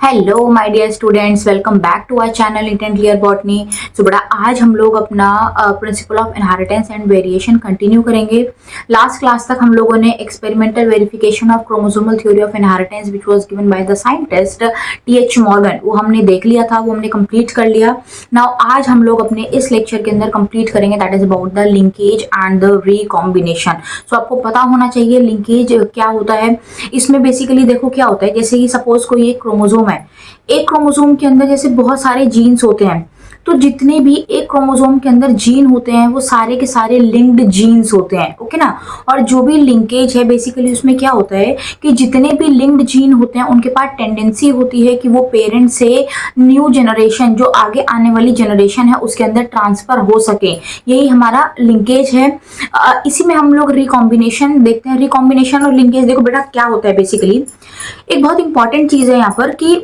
Hello my dear students, welcome back to our channel int and clear botany. So बड़ा आज हम लोग अपना principle of inheritance and variation continue करेंगे। Last class तक हम लोगों ने experimental verification of chromosomal theory of inheritance which was given by the scientist T H Morgan, वो हमने देख लिया था, वो हमने कंप्लीट कर लिया। नाउ आज हम लोग अपने इस लेक्चर के अंदर कंप्लीट करेंगे, that is about the linkage and the recombination. So आपको पता होना चाहिए लिंकेज क्या होता है। इसमें बेसिकली देखो क्या होता है, जैसे कि सपोज कोई एक क्रोमोसोम है, एक क्रोमोसोम के अंदर जैसे बहुत सारे जीन्स होते हैं, तो जितने भी एक क्रोमोसोम के अंदर जीन होते हैं वो सारे के सारे लिंक्ड जीन्स होते हैं, ओके ना। और जो भी लिंकेज है बेसिकली उसमें क्या होता है कि जितने भी लिंक्ड जीन होते हैं उनके पास टेंडेंसी होती है कि वो पेरेंट से न्यू जनरेशन, जो आगे आने वाली जनरेशन है, उसके अंदर ट्रांसफर हो सके। यही हमारा लिंकेज है। इसी में हम लोग रिकॉम्बिनेशन देखते हैं। रिकॉम्बिनेशन और लिंकेज देखो बेटा क्या होता है बेसिकली, एक बहुत इंपॉर्टेंट चीज है यहाँ पर कि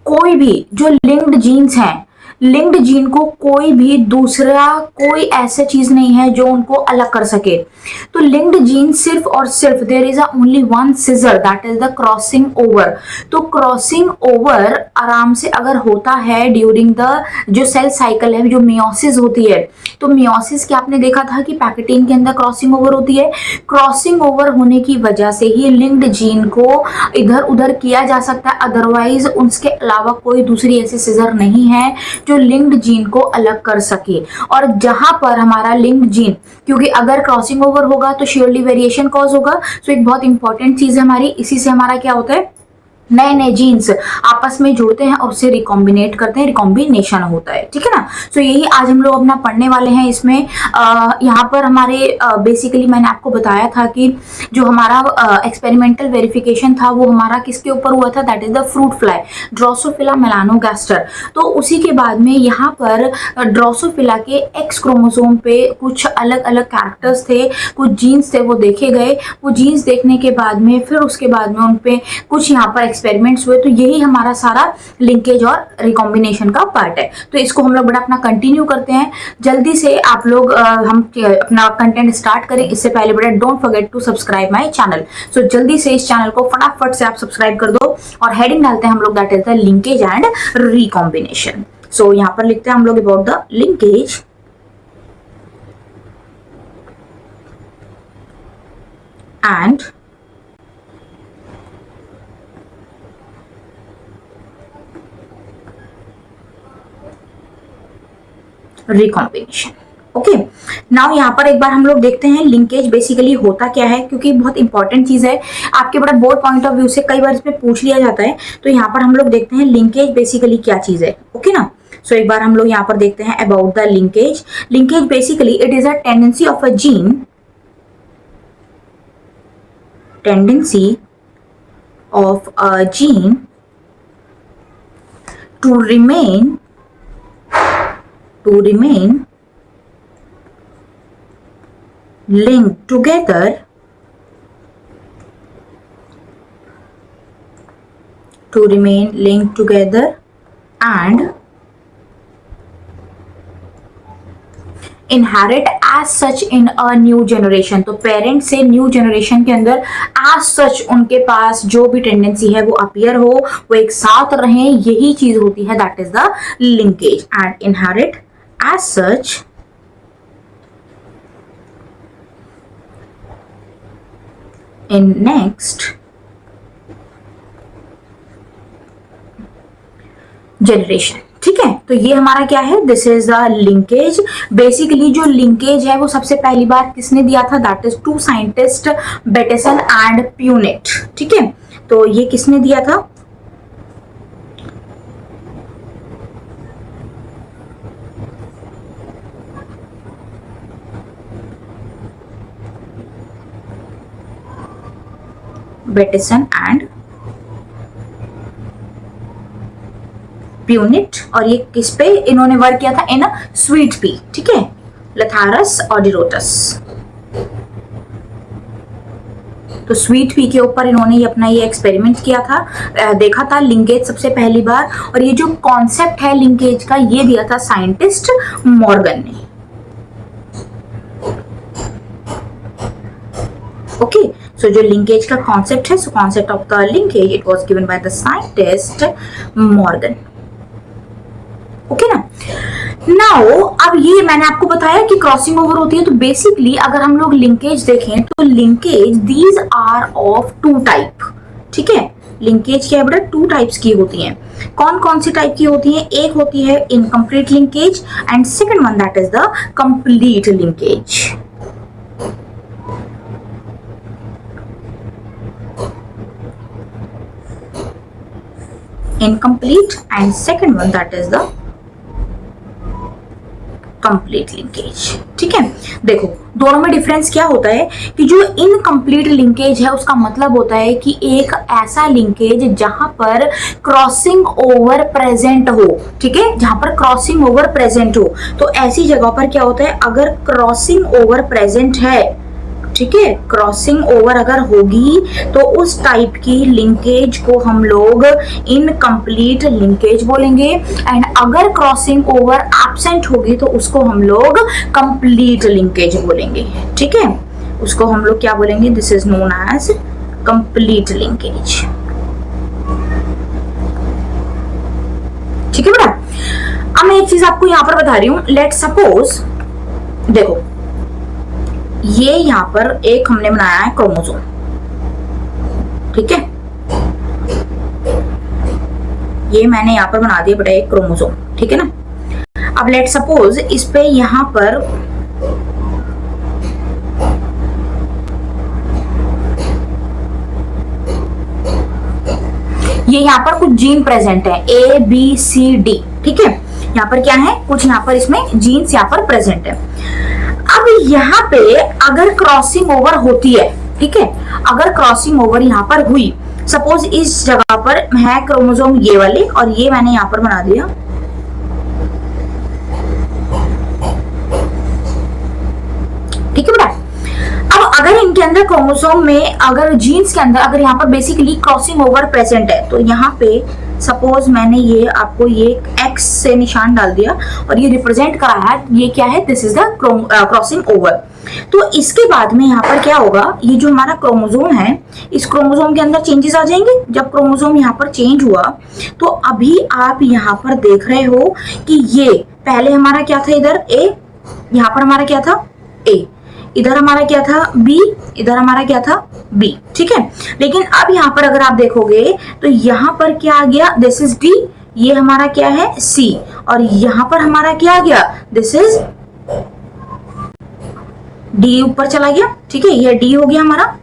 कोई भी जो लिंक्ड जीन्स हैं, लिंक्ड जीन को कोई भी दूसरा कोई ऐसा चीज नहीं है जो उनको अलग कर सके। तो लिंक्ड जीन सिर्फ और सिर्फ there is only one scissor, that is the crossing over. तो क्रॉसिंग ओवर आराम से अगर होता है ड्यूरिंग द जो सेल साइकिल है, जो मियोसिस होती है, तो मियोसिस के आपने देखा था कि पैकेटिंग के अंदर क्रॉसिंग ओवर होती है। क्रॉसिंग ओवर होने की वजह से ही लिंक्ड जीन को इधर उधर किया जा सकता है, अदरवाइज उसके अलावा कोई दूसरी ऐसी सिजर नहीं है जो लिंक्ड जीन को अलग कर सके। और जहां पर हमारा लिंक्ड जीन, क्योंकि अगर क्रॉसिंग ओवर होगा तो श्योरली वेरिएशन कॉज होगा। सो एक बहुत इंपॉर्टेंट चीज है हमारी, इसी से हमारा क्या होता है, नए नए जीन्स आपस में जुड़ते हैं और उससे रिकॉम्बिनेट करते हैं, रिकॉम्बिनेशन होता है, ठीक है ना। सो यही आज हम लोग अपना पढ़ने वाले हैं। इसमें यहाँ पर हमारे बेसिकली मैंने आपको बताया था कि जो हमारा एक्सपेरिमेंटल वेरिफिकेशन था वो हमारा किसके ऊपर हुआ था, that is the fruit fly, Drosophila melanogaster. तो उसी के बाद में यहाँ पर ड्रोसोफिला के एक्स क्रोमोसोम पे कुछ अलग अलग कैरेक्टर्स थे, कुछ जीन्स थे, वो देखे गए। वो जीन्स देखने के बाद में फिर उसके बाद में उन पे कुछ यहाँ पर एक्सपेरिमेंट्स हुए। तो यही हमारा सारा लिंकेज और रिकॉम्बिनेशन का पार्ट है। तो इसको हम लोग बड़ा अपना कंटिन्यू करते हैं। जल्दी से आप लोग हम अपना कंटेंट स्टार्ट करें इससे पहले बेटा don't forget to subscribe my channel. So जल्दी से इस चैनल को फटाफट से आप सब्सक्राइब कर दो और हेडिंग डालते हैं हम लोग, that is the linkage and recombination. So यहाँ पर लिखते हैं हम लोग about the linkage and recombination. Okay, now यहाँ पर एक बार हम लोग देखते हैं लिंकेज बेसिकली होता क्या है, क्योंकि बहुत इंपॉर्टेंट चीज है। आपके बड़ा बोर्ड पॉइंट ऑफ व्यू से कई बार इसमें पूछ लिया जाता है। तो यहाँ पर हम लोग देखते हैं लिंकेज बेसिकली क्या चीज है, ओके ना। सो एक बार हम लोग यहाँ पर देखते हैं about the linkage. Linkage basically it is a tendency of a gene, tendency of a gene to remain linked together and inherit as such in a new generation। तो पेरेंट से न्यू जनरेशन के अंदर as such उनके पास जो भी tendency है वो appear हो, वो एक साथ रहें, यही चीज होती है, that is the linkage. And inherit as such in next generation, ठीक है। तो ये हमारा क्या है, this is the linkage. Basically जो लिंकेज है वो सबसे पहली बार किसने दिया था, that is two scientist Bateson and Punnett, ठीक है। तो ये किसने दिया था, बेटेसन एंड प्यूनिट। और ये किस पे इन्होंने वर्क किया था, इन स्वीट पी, ठीक है, लथारस ऑडिरोटस। तो स्वीट पी के ऊपर इन्होंने ये अपना ये एक्सपेरिमेंट किया था, देखा था लिंकेज सबसे पहली बार। और ये जो कॉन्सेप्ट है लिंकेज का ये दिया था साइंटिस्ट मॉर्गन ने। ओके, सो जो लिंकेज का कॉन्सेप्ट है, so concept of the linkage it was given by the scientist Morgan. Okay ना। नाउ अब ये मैंने आपको बताया कि क्रॉसिंग ओवर होती है, तो बेसिकली अगर हम लोग लिंकेज देखें तो linkage these are of two type. ठीक है, लिंकेज क्या है बेटा, टू टाइप्स की होती हैं। कौन कौन सी टाइप की होती हैं? एक होती है incomplete linkage and second one that is the complete linkage. Incomplete and second one that is the complete linkage. ठीक है, देखो दोनों में डिफरेंस क्या होता है कि जो इनकम्प्लीट लिंकेज है उसका मतलब होता है कि एक ऐसा लिंकेज जहां पर क्रॉसिंग ओवर प्रेजेंट हो। ठीक है, जहां पर क्रॉसिंग ओवर प्रेजेंट हो, तो ऐसी जगह पर क्या होता है, अगर क्रॉसिंग ओवर प्रेजेंट है, ठीक है, क्रॉसिंग ओवर अगर होगी तो उस टाइप की लिंकेज को हम लोग इनकम्प्लीट लिंकेज बोलेंगे, एंड अगर क्रॉसिंग ओवर एब्सेंट होगी तो उसको हम लोग कंप्लीट लिंकेज बोलेंगे। ठीक है, उसको हम लोग क्या बोलेंगे, this is known as complete linkage. ठीक है बेटा, अब मैं एक चीज आपको यहां पर बता रही हूं, लेट सपोज देखो ये यहां पर एक हमने बनाया है क्रोमोसोम। ठीक है, ये मैंने यहां पर बना दिया बेटा एक क्रोमोसोम। ठीक है ना, अब लेट सपोज इस पे यहां पर ये यहां पर कुछ जीन प्रेजेंट है ABCD। ठीक है, यहां पर क्या है, कुछ यहां पर इसमें जीन्स यहां पर प्रेजेंट है। अब यहाँ पे अगर क्रॉसिंग ओवर होती है, ठीक है, अगर क्रॉसिंग ओवर यहाँ पर हुई, सपोज इस जगह पर है क्रोमोसोम ये वाले और ये मैंने यहाँ पर बना दिया। ठीक है बेटा, अब अगर इनके अंदर क्रोमोसोम में अगर जीन्स के अंदर अगर यहाँ पर बेसिकली क्रॉसिंग ओवर प्रेजेंट है, तो यहाँ पे सपोज मैंने ये आपको ये एक्स से निशान डाल दिया और ये रिप्रेजेंट करा है, ये क्या है, this is the crossing over. तो इसके बाद में यहाँ पर क्या होगा, ये जो हमारा क्रोमोसोम है, इस क्रोमोसोम के अंदर चेंजेस आ जाएंगे। जब क्रोमोसोम यहाँ पर चेंज हुआ तो अभी आप यहाँ पर देख रहे हो कि ये पहले हमारा क्या था, इधर ए, यहाँ पर हमारा क्या था ए, इधर हमारा क्या था बी, इधर हमारा क्या था बी। ठीक है, लेकिन अब यहाँ पर अगर आप देखोगे तो यहाँ पर क्या आ गया, दिस इज डी, ये हमारा क्या है सी, और यहाँ पर हमारा क्या आ गया, दिस इज डी, ऊपर चला गया। ठीक है, ये डी हो गया हमारा,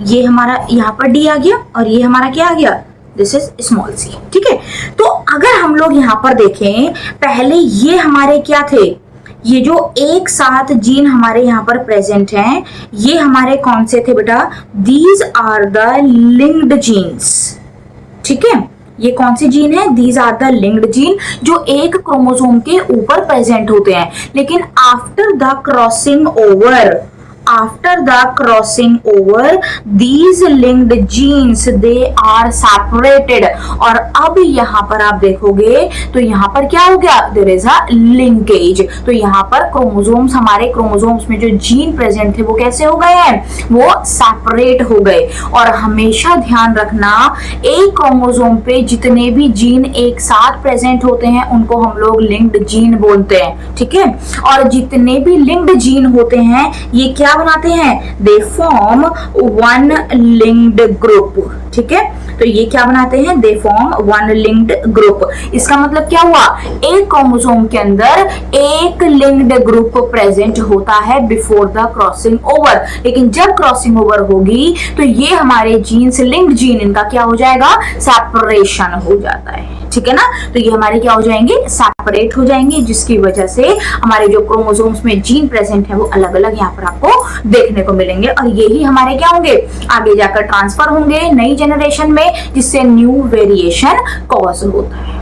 ये हमारा यहाँ पर डी आ गया और ये हमारा क्या आ गया, दिस इज स्मॉल सी। ठीक है, तो अगर हम लोग यहाँ पर देखें, पहले ये हमारे क्या थे, ये जो एक साथ जीन हमारे यहाँ पर प्रेजेंट हैं, ये हमारे कौन से थे बेटा, these are the linked genes. ठीक है, ये कौन सी जीन है, these are the linked gene, जो एक क्रोमोसोम के ऊपर प्रेजेंट होते हैं। लेकिन after the crossing over, after the crossing over these linked genes they are separated, और अब यहाँ पर आप देखोगे तो यहाँ पर क्या हो गया, there is a linkage। तो यहाँ पर क्रोमोसोम्स, हमारे क्रोमोसोम्स में जो जीन प्रेजेंट थे वो कैसे हो गए हैं, वो सेपरेट हो गए। और हमेशा ध्यान रखना, एक क्रोमोसोम पे जितने भी जीन एक साथ प्रेजेंट होते हैं उनको हम लोग लिंक्ड जीन बोलते हैं। ठीक है, और जितने भी लिंक्ड जीन होते हैं ये क्या बनाते हैं, they form one linked group. ठीक है, तो ये क्या बनाते हैं, they form one linked group. इसका मतलब क्या हुआ, एक क्रोमोसोम के अंदर एक लिंक्ड ग्रुप प्रेजेंट होता है बिफोर द क्रॉसिंग ओवर, लेकिन जब क्रॉसिंग ओवर होगी तो ये हमारे जीन्स, लिंक्ड जीन, इनका क्या हो जाएगा, सेपरेशन हो जाता है। ठीक है ना, तो ये हमारे क्या हो जाएंगे, सेपरेट हो जाएंगे, जिसकी वजह से हमारे जो क्रोमोसोम्स में जीन प्रेजेंट है वो अलग अलग यहाँ पर आपको देखने को मिलेंगे, और यही हमारे क्या होंगे, आगे जाकर ट्रांसफर होंगे नई जनरेशन में, जिससे न्यू वेरिएशन कॉज होता है।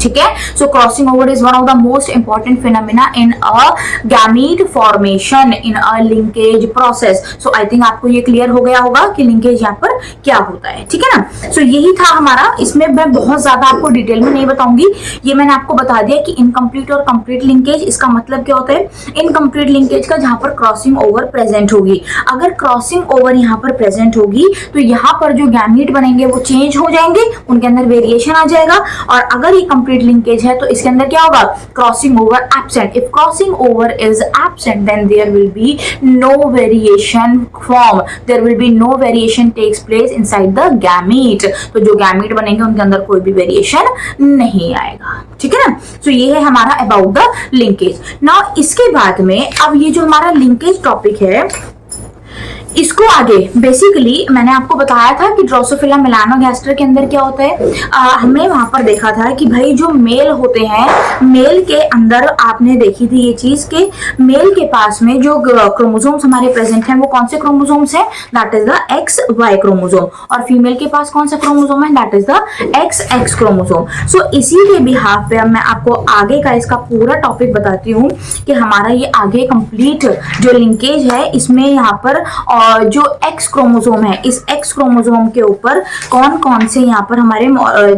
ठीक है। So crossing over is one of the most important phenomena in a gamete formation in a linkage process. So I think आपको ये क्लियर हो गया होगा कि लिंकेज यहाँ पर क्या होता है, ठीक है ना। सो यही था हमारा, इसमें मैं बहुत ज्यादा आपको डिटेल में नहीं बताऊंगी, ये मैंने आपको बता दिया कि इनकम्प्लीट और कंप्लीट लिंकेज, इसका मतलब क्या होता है, इनकम्प्लीट लिंकेज का जहां पर क्रॉसिंग ओवर प्रेजेंट होगी। अगर क्रॉसिंग ओवर यहाँ पर प्रेजेंट होगी तो यहाँ पर जो गैमीट बनेंगे वो चेंज हो जाएंगे, उनके अंदर वेरिएशन आ जाएगा। और अगर ये कंप्लीट लिंकेज है तो इसके अंदर क्या होगा, crossing over absent. If crossing over is absent then there will be no variation form, there will be no variation takes place inside the gamete. तो जो गैमीट बनेंगे उनके अंदर कोई भी वेरिएशन नहीं आएगा, ठीक है ना। सो ये है हमारा अबाउट द लिंकेज। नाउ इसके बाद में अब ये जो हमारा लिंकेज टॉपिक है, इसको आगे बेसिकली मैंने आपको बताया था कि ड्रोसोफिला मेलानोगैस्टर के अंदर क्या होता है। हमने वहां पर देखा था कि भाई जो मेल होते हैं, मेल के अंदर आपने देखी थी ये चीज के मेल के पास में जो क्रोमोसोम्स हमारे प्रेजेंट हैं वो कौन से क्रोमोसोम्स हैं, that is the X Y chromosome. और फीमेल के पास कौन सा क्रोमोसोम है, that is the X X chromosome. So इसी के बिहाफ पे अब मैं आपको आगे का इसका पूरा टॉपिक बताती हूँ कि हमारा ये आगे कंप्लीट जो लिंकेज है इसमें यहाँ पर जो एक्स क्रोमोसोम है, इस एक्स क्रोमोसोम के ऊपर कौन कौन से यहाँ पर हमारे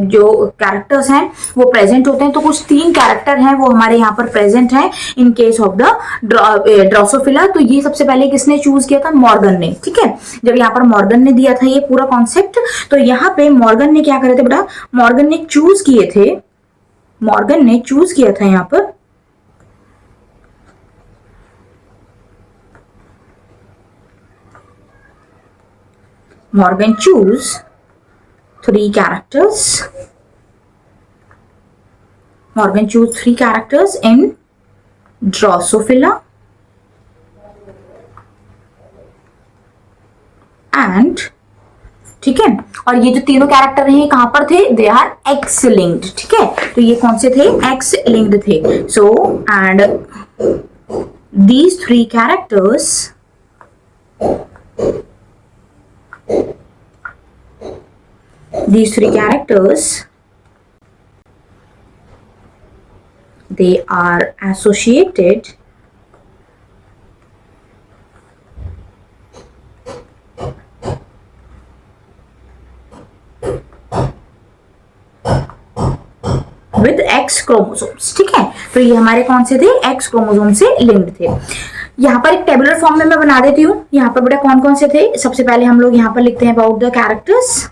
जो कैरेक्टर्स हैं वो प्रेजेंट होते हैं। तो कुछ 3 कैरेक्टर हैं वो हमारे यहाँ पर प्रेजेंट हैं in case of the Drosophila. तो ये सबसे पहले किसने चूज किया था, मॉर्गन ने, ठीक है। जब यहाँ पर मॉर्गन ने दिया था ये पूरा कॉन्सेप्ट, तो यहाँ पे मॉर्गन ने क्या करे थे बेटा, मॉर्गन ने चूज किया था यहाँ पर Morgan choose 3 characters. Morgan choose 3 characters in Drosophila and ठीक है। और ये जो तीनों कैरेक्टर हैं कहां पर थे, दे आर एक्स लिंक्ड, ठीक है। तो ये कौन से थे, एक्स लिंक्ड थे। So and these 3 characters they are associated with X chromosomes, ठीक है। तो ये हमारे कौन से थे, X क्रोमोसोम से लिंक्ड थे। यहाँ पर एक टेबुलर फॉर्म में मैं बना देती हूँ। यहाँ पर बेटा कौन कौन से थे, सबसे पहले हम लोग यहाँ पर लिखते हैं अबाउट द कैरेक्टर्स।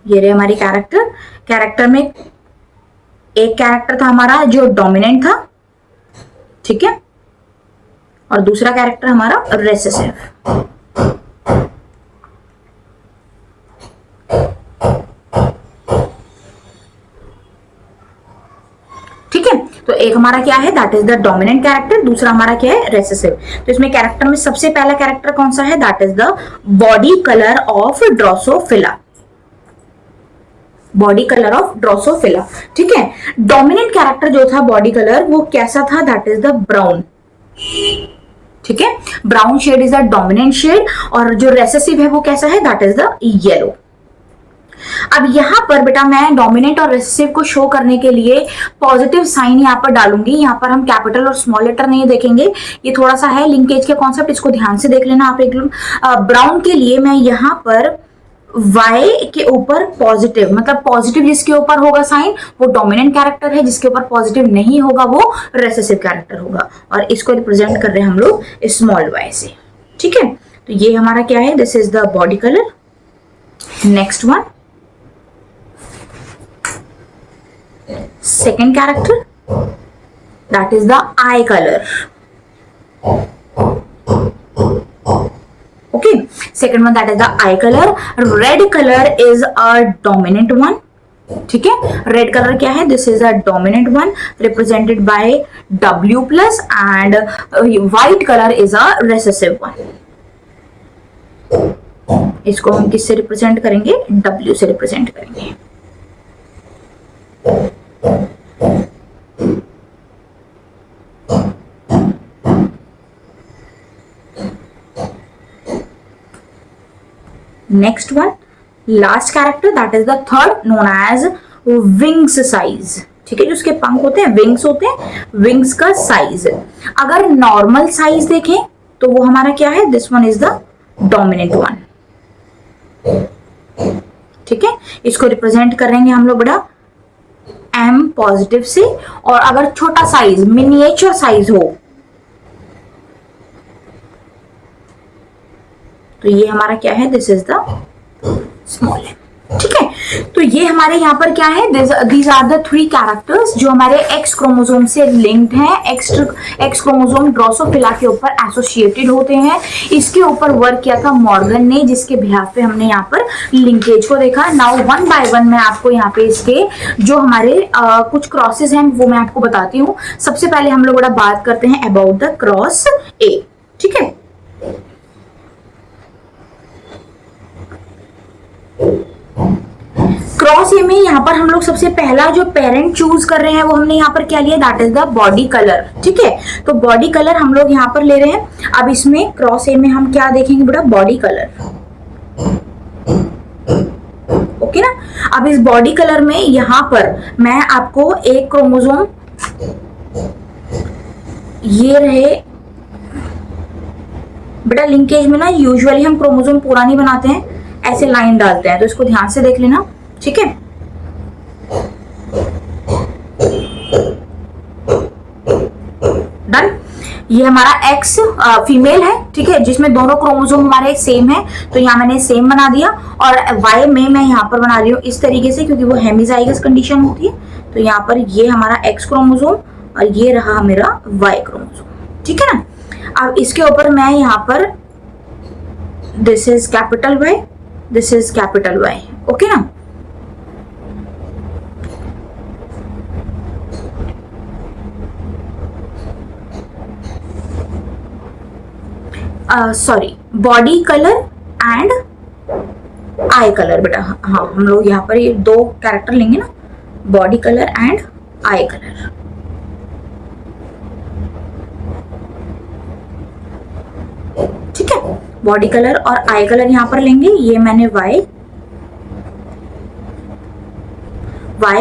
ये रहे हमारी कैरेक्टर में एक कैरेक्टर था हमारा जो डोमिनेंट था, ठीक है, और दूसरा कैरेक्टर हमारा रेसेसिव। ठीक है, तो एक हमारा क्या है, that is the dominant character, दूसरा हमारा क्या है, रेसेसिव। तो इसमें कैरेक्टर में सबसे पहला कैरेक्टर कौन सा है, that is the body colour of Drosophila, body colour of Drosophila, ठीक है। डोमिनेंट कैरेक्टर जो था बॉडी कलर वो कैसा था, दैट इज द ब्राउन, ठीक है। Brown shade is the dominant shade, और जो रेसेसिव है वो कैसा है, दैट इज द येलो। अब यहां पर बेटा मैं डोमिनेंट और रेसेसिव को शो करने के लिए पॉजिटिव साइन यहां पर डालूंगी। यहां पर हम कैपिटल और स्मॉल लेटर नहीं देखेंगे, ये थोड़ा सा है लिंकेज के कॉन्सेप्ट, इसको ध्यान से देख लेना आप एक लोग। ब्राउन के लिए मैं यहां पर Y के ऊपर पॉजिटिव, मतलब पॉजिटिव जिसके ऊपर होगा साइन वो डोमिनेंट कैरेक्टर है, जिसके ऊपर पॉजिटिव नहीं होगा वो रेसेसिव कैरेक्टर होगा, और इसको रिप्रेजेंट कर रहे हैं हम लोग स्मॉल y से, ठीक है। तो ये हमारा क्या है, this is the body colour. Next one, second character, that is the I colour. Okay, second one, that is the eye color. Red color is a dominant one, ठीक है। रेड कलर क्या है, this is a dominant one represented by W plus, and white colour is a recessive one. इसको हम किससे represent करेंगे, W से represent करेंगे। Next one, last character that is the third known as wings size. ठीक है, जो उसके पंख होते हैं, विंग्स होते हैं, विंग्स का साइज। अगर नॉर्मल साइज देखें तो वो हमारा क्या है, this one is the dominant one. ठीक है, इसको रिप्रेजेंट करेंगे हम लोग बेटा एम पॉजिटिव से। और अगर छोटा साइज, मिनिएचर साइज हो तो ये हमारा क्या है, this is the small M. ठीक है, तो ये हमारे यहाँ पर क्या है, these are the three characters जो हमारे एक्स क्रोमोसोम से लिंक्ड हैं, एक्स क्रोमोसोम ड्रोसोफिला के ऊपर एसोसिएटेड होते हैं। इसके ऊपर वर्क किया था मॉर्गन ने, जिसके बिहाफ पे हमने यहाँ पर लिंकेज को देखा। नाउ वन बाय वन मैं आपको यहाँ पे इसके जो हमारे कुछ क्रॉसेस हैं वो मैं आपको बताती हूँ। सबसे पहले हम लोग बात करते हैं अबाउट द क्रॉस ए। ठीक है, क्रॉस ए में यहाँ पर हम लोग सबसे पहला जो पेरेंट चूज कर रहे हैं वो हमने यहाँ पर क्या लिया, that is the body colour. ठीक है, तो बॉडी कलर हम लोग यहाँ पर ले रहे हैं। अब इसमें क्रॉस ए में हम क्या देखेंगे बेटा, बॉडी कलर। ओके ना, अब इस बॉडी कलर में यहाँ पर मैं आपको एक क्रोमोसोम, ये रहे बेटा लिंकेज में ना यूजुअली हम क्रोमोसोम पूरा नहीं बनाते हैं, ऐसे लाइन डालते हैं, तो इसको ध्यान से देख लेना। ठीक है, डन। ये हमारा एक्स फीमेल है। ठीक है, जिसमें दोनों क्रोमोसोम हमारे सेम है, तो यहाँ मैंने सेम बना दिया। और वाई में मैं यहाँ पर बना रही हूँ इस तरीके से, क्योंकि वो हेमिजाइगस कंडीशन होती है। तो यहाँ पर ये हमारा एक्स क्रोमोसोम और ये रहा मेरा वाई क्रोमोसोम। ठीक है ना, अब इसके ऊपर मैं यहाँ पर this is capital Y, this is capital Y. Okay ना, sorry, body colour and eye colour बेटा। हाँ, हम लोग यहाँ पर ये दो कैरेक्टर लेंगे ना, body colour and eye colour. ठीक है, बॉडी कलर और आई कलर यहाँ पर लेंगे। ये मैंने वाई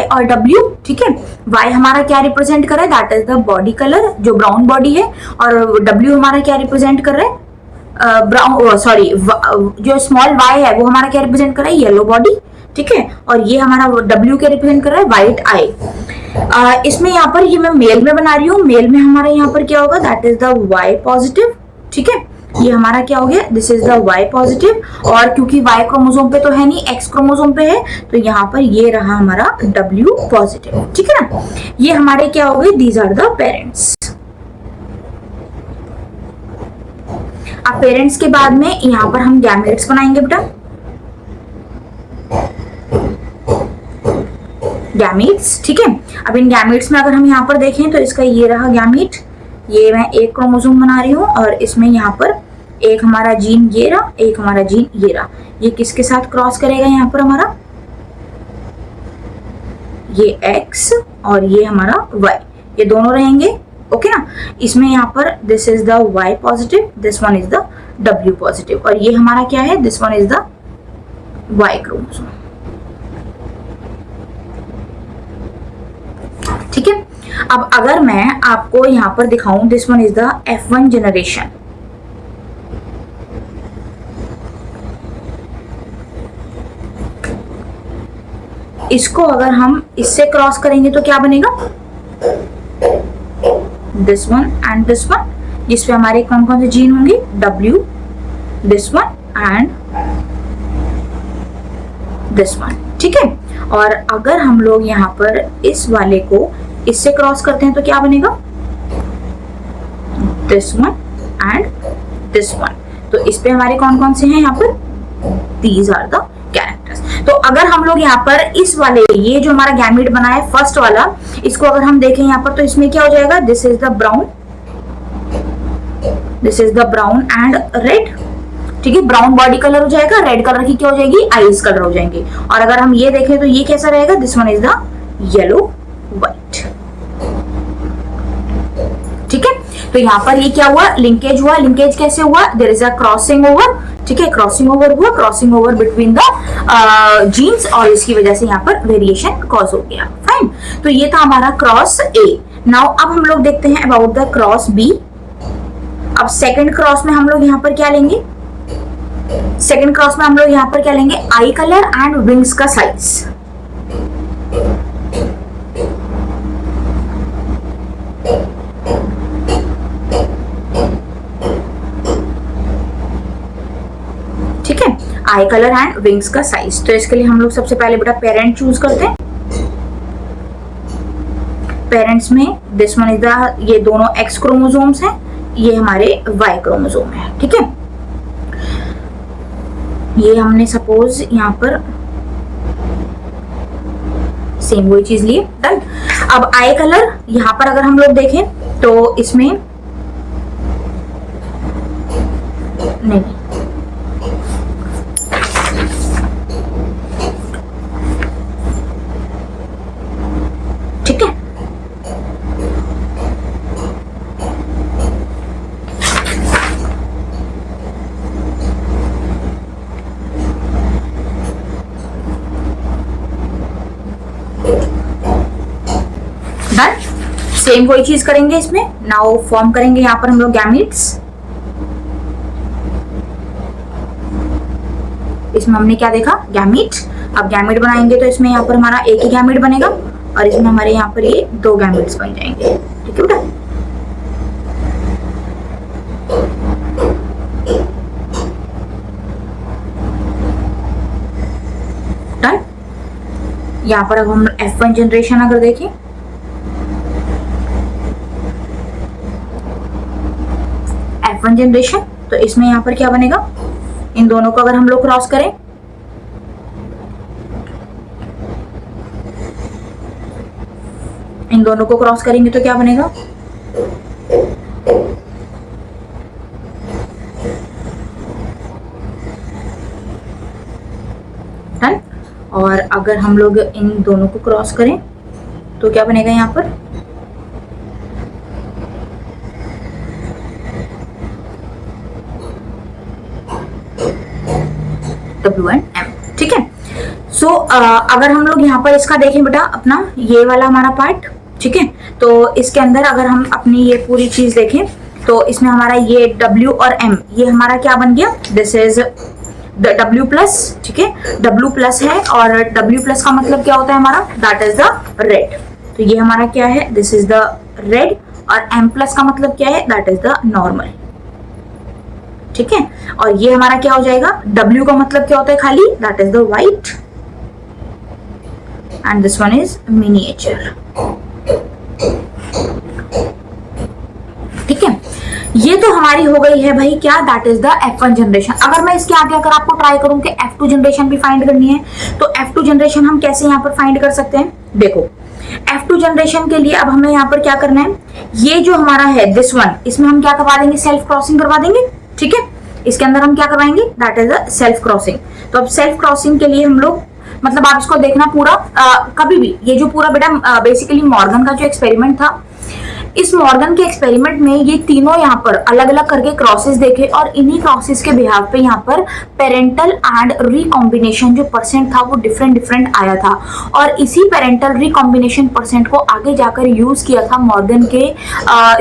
और डब्ल्यू। ठीक है, वाई हमारा क्या रिप्रेजेंट कर रहा है, that is the body colour जो ब्राउन बॉडी है, और डब्ल्यू हमारा क्या रिप्रेजेंट कर रहा है, ब्राउन, सॉरी, जो स्मॉल वाई है वो हमारा क्या रिप्रेजेंट कर रहा है, येलो बॉडी। ठीक है, और ये हमारा डब्ल्यू क्या रिप्रेजेंट कर रहा है, व्हाइट आई। इसमें यहाँ पर ये मैं मेल में बना रही हूँ, मेल में हमारा यहाँ पर क्या होगा, that is the Y positive. ठीक है, ये हमारा क्या हो गया, this is the Y positive. और क्योंकि वाई क्रोमोसोम पे तो है नहीं, एक्स क्रोमोसोम पे है, तो यहाँ पर ये रहा हमारा डब्ल्यू पॉजिटिव। ठीक है ना, ये हमारे क्या हो गए, दीज आर द पेरेंट्स। अब पेरेंट्स के बाद में यहाँ पर हम गैमेट्स बनाएंगे बेटा, गैमेट्स। ठीक है, अब इन गैमेट्स में अगर हम यहाँ पर देखें तो इसका ये रहा गैमेट, ये मैं एक क्रोमोसोम बना रही हूँ, और इसमें यहाँ पर एक हमारा जीन ये रहा, एक हमारा जीन ये रहा। ये किसके साथ क्रॉस करेगा, यहाँ पर हमारा ये एक्स और ये हमारा वाई, ये दोनों रहेंगे। ओके ना, इसमें यहाँ पर this is the Y positive, this one is the W positive, और ये हमारा क्या है, this one is the Y chromosome. ठीक है, अब अगर मैं आपको यहाँ पर दिखाऊं, this one is the F1 generation. इसको अगर हम इससे क्रॉस करेंगे तो क्या बनेगा, this one and this one, जिसपे हमारे कौन कौन से जीन होंगे, W, this one and this one. ठीक है, और अगर हम लोग यहाँ पर इस वाले को इससे क्रॉस करते हैं तो क्या बनेगा, this one and this one. तो इस पे हमारे कौन कौन से हैं यहाँ पर, दीज आर द कैरेक्टर्स। तो अगर हम लोग यहाँ पर इस वाले, ये जो हमारा गैमेट बना है फर्स्ट वाला, इसको अगर हम देखें यहाँ पर तो इसमें क्या हो जाएगा, this is the brown, this is the brown and red. ठीक है, ब्राउन बॉडी कलर हो जाएगा, रेड कलर की क्या हो जाएगी, आईज कलर हो जाएंगे। और अगर हम ये देखें तो ये कैसा रहेगा, this one is the yellow white. ठीक है, तो यहाँ पर ये क्या हुआ, लिंकेज हुआ। लिंकेज कैसे हुआ, there is a crossing over ठीक है, क्रॉसिंग ओवर हुआ, crossing over between the genes, और इसकी वजह से यहाँ पर वेरिएशन कॉज हो गया। फाइन, तो ये था हमारा क्रॉस ए। नाउ अब हम लोग देखते हैं अबाउट द क्रॉस बी। अब सेकंड क्रॉस में हम लोग यहाँ पर क्या लेंगे, सेकंड क्रॉस में हम लोग यहाँ पर क्या लेंगे, आई कलर एंड विंग्स का साइज। ठीक है, आई कलर एंड विंग्स का साइज। तो इसके लिए हम लोग सबसे पहले बेटा पेरेंट चूज करते हैं। पेरेंट्स में दिस वन इज द, ये दोनों एक्स क्रोमोसोम्स हैं, ये हमारे वाई क्रोमोसोम है। ठीक है, ये हमने सपोज यहाँ पर सेम वही चीज लिए, डन। अब आई कलर यहाँ पर अगर हम लोग देखें तो इसमें नहीं, ठीक है, डन। सेम वही चीज करेंगे इसमें। नाउ फॉर्म करेंगे यहाँ पर हम लोग गैमीट्स। इसमें हमने क्या देखा, गैमीट। अब गैमीट बनाएंगे तो इसमें यहाँ पर हमारा एक ही गैमीट बनेगा और इसमें हमारे यहाँ पर ये दो गैमीट्स बन जाएंगे। ठीक है बेटा, डन। यहाँ पर अब हम F1 जनरेशन अगर देखें, F1 जनरेशन, तो इसमें यहाँ पर क्या बनेगा, इन दोनों को अगर हम लोग क्रॉस करें, इन दोनों को क्रॉस करेंगे तो क्या बनेगा, डन। और अगर हम लोग इन दोनों को क्रॉस करें तो क्या बनेगा यहाँ पर, W एंड M। ठीक है, सो अगर हम लोग यहाँ पर इसका देखें बेटा, अपना ये वाला हमारा पार्ट, ठीक है, तो इसके अंदर अगर हम अपनी ये पूरी चीज देखें तो इसमें हमारा ये W और M, ये हमारा क्या बन गया, this is the W plus. ठीक है, W प्लस है और W प्लस का मतलब क्या होता है हमारा, दैट इज द रेड। तो ये हमारा क्या है, दिस इज द रेड, और M प्लस का मतलब क्या है, दैट इज द नॉर्मल। ठीक है, और ये हमारा क्या हो जाएगा, W का मतलब क्या होता है खाली, that is the white, and this one is miniature. ठीक है, ये तो हमारी हो गई है भाई क्या, that is the F1 generation. अगर मैं इसके आगे अगर आपको ट्राई करूं कि F2 जनरेशन भी फाइंड करनी है, तो F2 जनरेशन हम कैसे यहाँ पर फाइंड कर सकते हैं, देखो F2 जनरेशन के लिए अब हमें यहाँ पर क्या करना है, ये जो हमारा है दिस वन, इसमें हम क्या करवा देंगे, सेल्फ क्रॉसिंग करवा देंगे। ठीक है, इसके अंदर हम क्या करवाएंगे, that is the self crossing. तो अब सेल्फ क्रॉसिंग के लिए हम लोग, मतलब आप इसको देखना पूरा, कभी भी ये जो पूरा बेटा बेसिकली मॉर्गन का जो एक्सपेरिमेंट था, इस मॉर्गन के एक्सपेरिमेंट में ये तीनों यहाँ पर अलग अलग करके क्रॉसेस देखे और इन्हीं क्रॉसेस के बिहाव पे यहाँ पर पेरेंटल एंड रिकॉम्बिनेशन जो परसेंट था वो डिफरेंट डिफरेंट आया था, और इसी पेरेंटल रिकॉम्बिनेशन परसेंट को आगे जाकर यूज किया था मॉर्गन के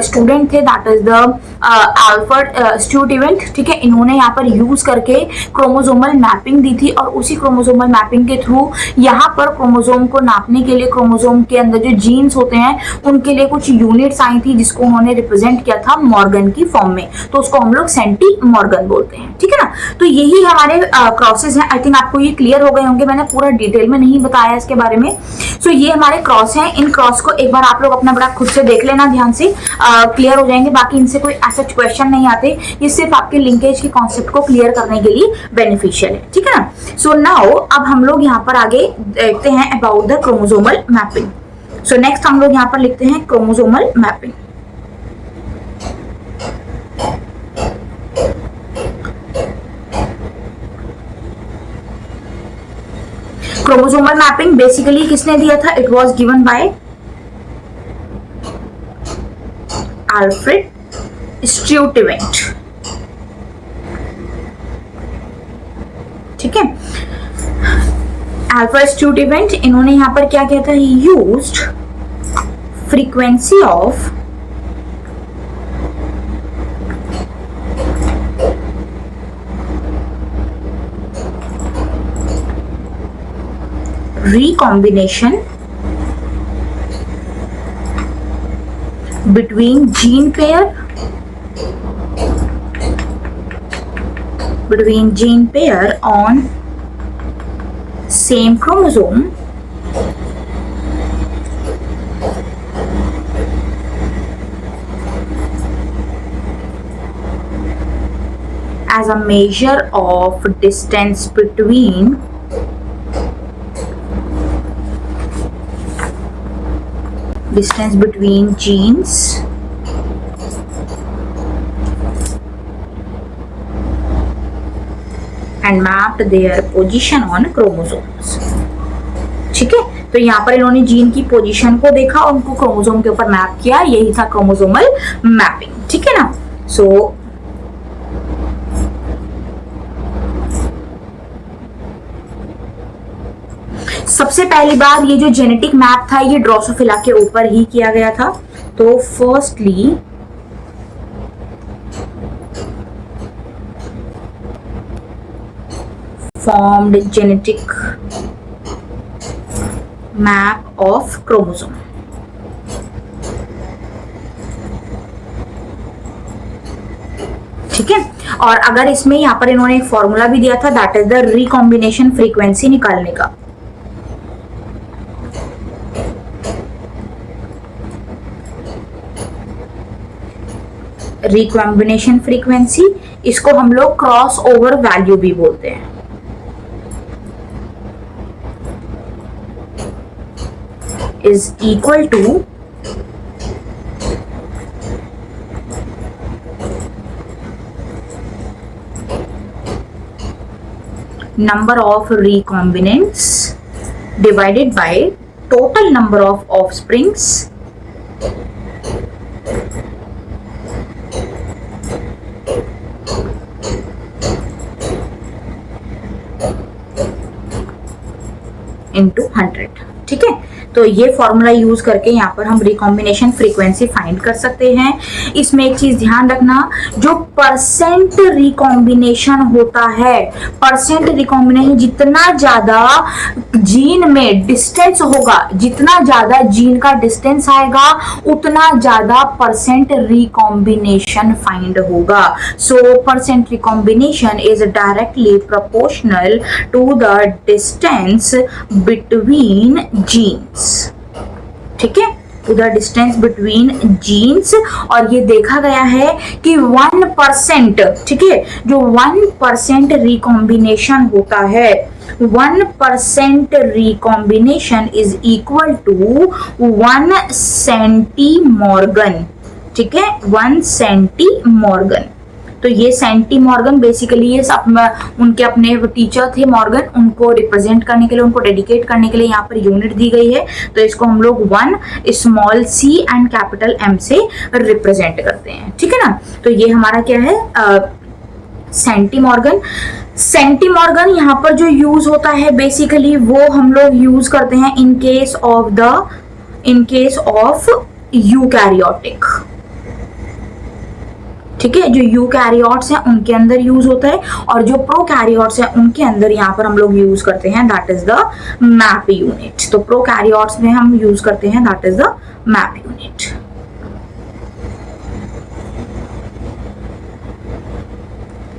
स्टूडेंट थे, that is the Alfred Stuart. ठीक है, इन्होंने यहाँ पर यूज करके क्रोमोसोमल मैपिंग दी थी, और उसी क्रोमोसोमल मैपिंग के थ्रू यहाँ पर क्रोमोसोम को नापने के लिए क्रोमोसोम के अंदर जो जीन्स होते हैं उनके लिए कुछ यूनिट्स आई थी, जिसको उन्होंने रिप्रेजेंट किया था मॉर्गन की फॉर्म में, तो उसको हम लोग सेंटी मॉर्गन बोलते हैं। ठीक है ना, तो यही हमारे क्रॉसेस हैं। आई थिंक आपको ये क्लियर हो गए होंगे, मैंने पूरा डिटेल में नहीं बताया इसके बारे में। सो ये हमारे क्रॉस हैं, इन क्रॉस को एक बार आप लोग अपना बड़ा खुद से देख लेना ध्यान से, क्लियर हो जाएंगे। बाकी इनसे कोई ऐसा क्वेश्चन नहीं आते, ये सिर्फ आपके लिंकेज के कॉन्सेप्ट को क्लियर करने के लिए बेनिफिशियल है। ठीक है ना, सो नाउ अब हम लोग यहाँ पर आगे देखते हैं about the chromosomal mapping. So next हम लोग यहाँ पर लिखते हैं chromosomal mapping. Chromosomal mapping basically किसने दिया था, it was given bye Alfred Stuart. ठीक है। अल्फा एस्ट्यूट इवेंट, इन्होंने यहाँ पर क्या किया था, used frequency of recombination between gene pair on same chromosome as a measure of distance between genes and mapped their position on chromosomes। ठीक है, तो यहाँ पर इन्होंने जीन की पोजीशन को देखा और उनको क्रोमोसोम के ऊपर मैप किया, यही था क्रोमोसोमल मैपिंग। ठीक है ना। सो सबसे पहली बार ये जो जेनेटिक मैप था ये ड्रोसोफिला के ऊपर ही किया गया था। तो firstly formed genetic map of chromosome। ठीक है, और अगर इसमें यहाँ पर इन्होंने एक फॉर्मूला भी दिया था, that is the recombination frequency निकालने का। रिकॉम्बिनेशन फ्रीक्वेंसी, इसको हम लोग क्रॉस ओवर वैल्यू भी बोलते हैं। Is equal to number of recombinants divided by total number of offsprings into 100। ठीक है, तो ये फॉर्मूला यूज करके यहाँ पर हम रिकॉम्बिनेशन फ्रीक्वेंसी फाइंड कर सकते हैं। इसमें एक चीज ध्यान रखना, जो परसेंट रिकॉम्बिनेशन होता है, परसेंट रिकॉम्बिनेशन, जितना ज्यादा जीन में डिस्टेंस होगा, जितना ज्यादा जीन का डिस्टेंस आएगा उतना ज्यादा परसेंट रिकॉम्बिनेशन फाइंड होगा। So percent recombination is directly proportional to the distance between genes. ठीक है, to the distance between genes. और ये देखा गया है कि 1%, ठीक है, जो 1% रिकॉम्बिनेशन होता है, 1% रिकॉम्बिनेशन इज इक्वल टू 1 सेंटीमॉर्गन। ठीक है, 1 सेंटीमॉर्गन। तो ये सेंटीमॉर्गन बेसिकली ये सब उनके अपने टीचर थे मॉर्गन, उनको रिप्रेजेंट करने के लिए, उनको डेडिकेट करने के लिए यहाँ पर यूनिट दी गई है। तो इसको हम लोग 1 small c and capital M से रिप्रेजेंट करते हैं। ठीक है ना। तो ये हमारा क्या है, सेंटीमॉर्गन। सेंटीमॉर्गन यहाँ पर जो यूज होता है बेसिकली वो हम लोग यूज करते हैं इन केस ऑफ यूकैरियोटिक। ठीक है, जो यूकैरियोट्स हैं उनके अंदर यूज होता है, और जो प्रोकैरियोट्स हैं उनके अंदर यहाँ पर हम लोग यूज करते हैं that is the map unit. तो प्रोकैरियोट्स में हम यूज करते हैं that is the map unit.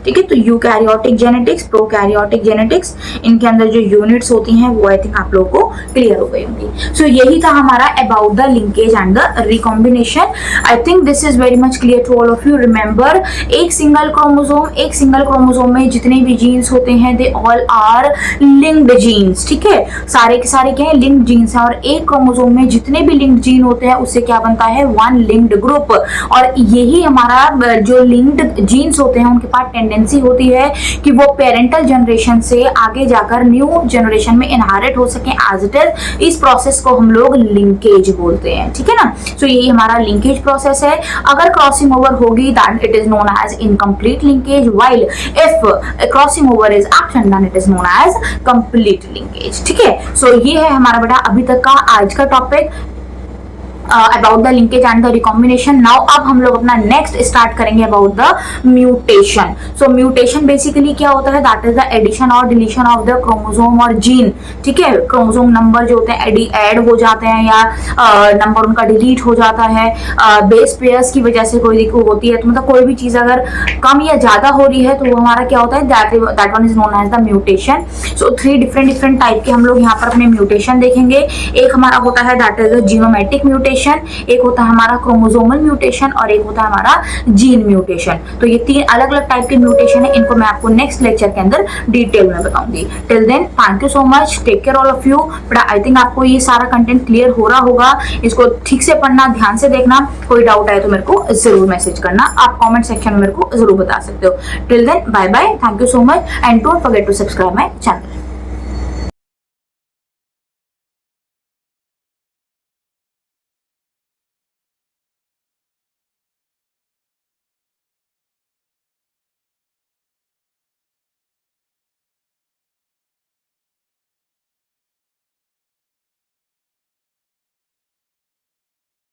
ठीक है, तो यूकैरियोटिक जेनेटिक्स, प्रोकैरियोटिक जेनेटिक्स, इनके अंदर जो यूनिट्स होती हैं वो आई थिंक आप लोगों को क्लियर हो गई होंगी। सो यही था हमारा about the linkage and the recombination. I think this is very much clear to all of you. Remember, एक सिंगल क्रोमोसोम में जितने भी जीन्स होते हैं they all are linked genes. ठीक है, सारे के सारे क्या है, लिंक्ड जीन्स है, और एक क्रोमोसोम में जितने भी लिंक्ड जीन होते हैं उससे क्या बनता है, 1 लिंक्ड ग्रुप। और यही हमारा जो लिंक्ड जीन्स होते हैं उनके पास टेंडेंसी होती है कि वो पेरेंटल जनरेशन से आगे जाकर न्यू जनरेशन में इनहेरिट हो सके एज इट इज। इस प्रोसेस को हम लोग लिंकेज बोलते हैं, ठीक है ना। सो यही हमारा लिंकेज प्रोसेस है। अगर क्रॉसिंग ओवर होगी that it is known as incomplete linkage, while if crossing over is absent then it is known as complete linkage, ठीक है। सो ये है हमारा बेटा अभी तक का आज का topic about the linkage and the recombination. Now अब हम लोग अपना नेक्स्ट स्टार्ट करेंगे about the mutation. So mutation basically क्या होता है, दैट इज द एडिशन और डिलीशन ऑफ द क्रोमोसोम और जीन, ठीक है। क्रोमोसोम नंबर जो होते हैं ऐड हो जाते हैं या नंबर उनका डिलीट हो जाता है बेस पेयर्स की वजह से कोई दिक्कत होती है। तो मतलब कोई भी चीज अगर कम या ज्यादा हो रही है तो वो हमारा क्या होता है, that one is known as the mutation. So 3 different type के हम लोग यहाँ पर अपने म्यूटेशन देखेंगे। एक हमारा होता है दैट इज द जीनोमेटिक म्यूटेशन, एक होता है हमारा क्रोमोसोमल म्यूटेशन और एक होता है हमारा जीन म्यूटेशन। तो ये 3 अलग अलग टाइप के म्यूटेशन है, इनको मैं आपको नेक्स्ट लेक्चर के अंदर डिटेल में बताऊंगी। Till then thank you so much, take care all of you. But I think आपको ये सारा कंटेंट क्लियर हो रहा होगा, इसको ठीक से पढ़ना, ध्यान से देखना। कोई डाउट आए तो मेरे को जरूर मैसेज करना, आप कॉमेंट सेक्शन में मेरे को जरूर बता सकते हो। Till then bye bye, thank you so much and don't forget to subscribe my channel.